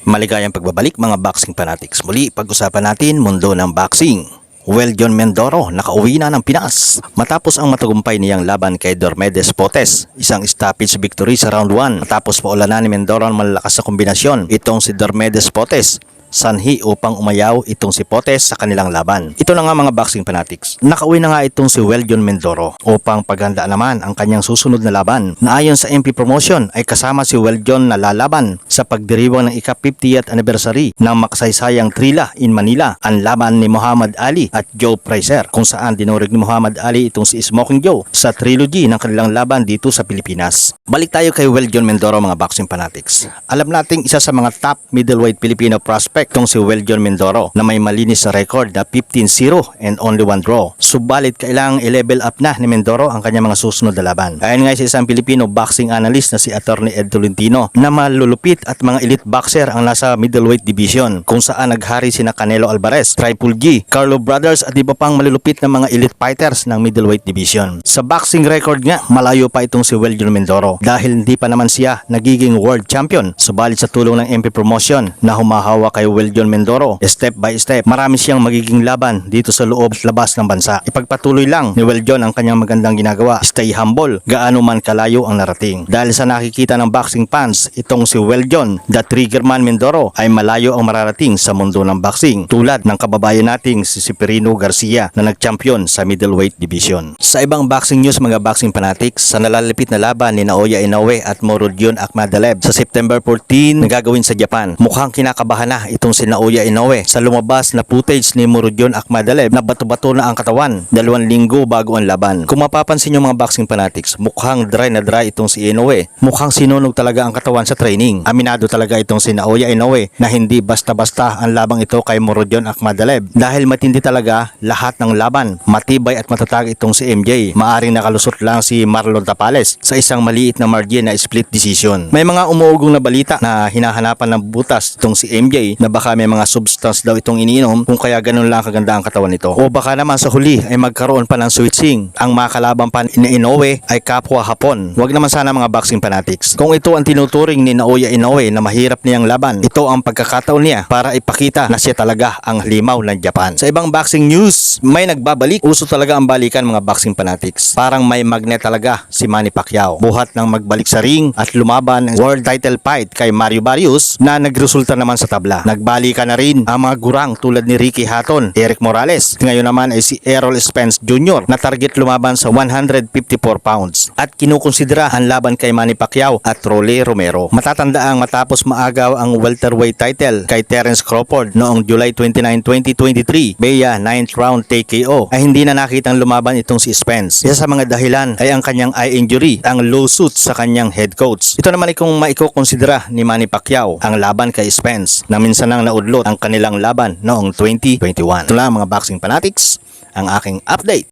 Maligayang pagbabalik mga boxing fanatics. Muli pag-usapan natin mundo ng boxing. Weljon Mindoro nakauwi na ng Pinas matapos ang matagumpay niyang laban kay Diomedes Potes. Isang stoppage victory sa round 1 matapos paulanan ni Mindoro ang malalakas na kombinasyon. Itong si Diomedes Potes sanhi upang umayaw itong si Potes sa kanilang laban. Ito na nga mga boxing fanatics. Nakauwi na nga itong si Weljon Mindoro upang paghanda naman ang kanyang susunod na laban na ayon sa MP Promotion ay kasama si Weljon na lalaban sa pagdiriwang ng ika-50th anniversary ng makasaysayang Trilla in Manila, ang laban ni Muhammad Ali at Joe Frazier, kung saan dinurig ni Muhammad Ali itong si Smoking Joe sa trilogy ng kanilang laban dito sa Pilipinas. Balik tayo kay Weljon Mindoro mga boxing fanatics. Alam nating isa sa mga top middleweight Filipino prospect itong si Weljon Mindoro na may malinis na record na 15-0 and only 1 draw. Subalit kailangang i-level up na ni Mindoro ang kanyang mga susunod na laban. Ayon nga sa isang Pilipino boxing analyst na si Attorney Ed Tolentino na malulupit at mga elite boxer ang nasa middleweight division, kung saan naghari sina Canelo Alvarez, Triple G, Carlo Brothers at iba pang malulupit na mga elite fighters ng middleweight division. Sa boxing record nga, malayo pa itong si Weljon Mindoro dahil hindi pa naman siya nagiging world champion. Subalit sa tulong ng MP Promotion na humahawa kay Weljon Mindoro, step by step, marami siyang magiging laban dito sa loob at labas ng bansa. Ipagpatuloy lang ni Weljon ang kanyang magandang ginagawa. Stay humble, gaano man kalayo ang narating. Dahil sa nakikita ng boxing fans, itong si Weljon, the Triggerman Mindoro, ay malayo ang mararating sa mundo ng boxing. Tulad ng kababayan nating si Severino Garcia na nag-champion sa middleweight division. Sa ibang boxing news mga boxing fanatics, sa nalalapit na laban ni Naoya Inoue at Murodjon Akhmadaliev sa September 14 na gagawin sa Japan, mukhang kinakabahan na itong si Naoya Inoue sa lumabas na footage ni Murodjon Akhmadaliev na bato-bato na ang katawan 2 linggo bago ang laban. Kung mapapansin nyo mga boxing fanatics, mukhang dry na dry itong si Inoue. Mukhang sinunog talaga ang katawan sa training. Aminado talaga itong si Naoya Inoue na hindi basta-basta ang labang ito kay Murodjon Akhmadaliev dahil matindi talaga lahat ng laban. Matibay at matatag itong si MJ. Maaring nakalusot lang si Marlon Tapales sa isang maliit na margin na split decision. May mga umuugong na balita na hinahanapan ng butas itong si MJ na baka may mga substance daw itong iniinom kung kaya ganun lang kaganda ang katawan nito. O baka naman sa huli ay magkaroon pa ng switching. Ang mga kalaban pa ni Inoue ay kapwa Hapon. Huwag naman sana mga boxing fanatics. Kung ito ang tinuturing ni Naoya Inoue na mahirap niyang laban, ito ang pagkakataon niya para ipakita na siya talaga ang halimaw ng Japan. Sa ibang boxing news, may nagbabalik. Uso talaga ang balikan mga boxing fanatics. Parang may magnet talaga si Manny Pacquiao. Buhat ng magbalik sa ring at lumaban ng world title fight kay Mario Barrios na nagresulta naman sa tabla. Nagbalikan na rin ang mga gurang tulad ni Ricky Hatton, Eric Morales. Ngayon naman ay si Errol Spence Jr. na target lumaban sa 154 pounds at kinukonsidera ang laban kay Manny Pacquiao at Rolly Romero. Matatandaang matapos maagaw ang welterweight title kay Terence Crawford noong July 29, 2023 via 9th round TKO ay hindi na nakitang lumaban itong si Spence. Isa sa mga dahilan ay ang kanyang eye injury, ang lawsuit sa kanyang head coach. Ito naman ay kung maikukonsidera ni Manny Pacquiao ang laban kay Spence na minsan nang naudlot ang kanilang laban noong 2021. Ito lang mga boxing fanatics ang aking update.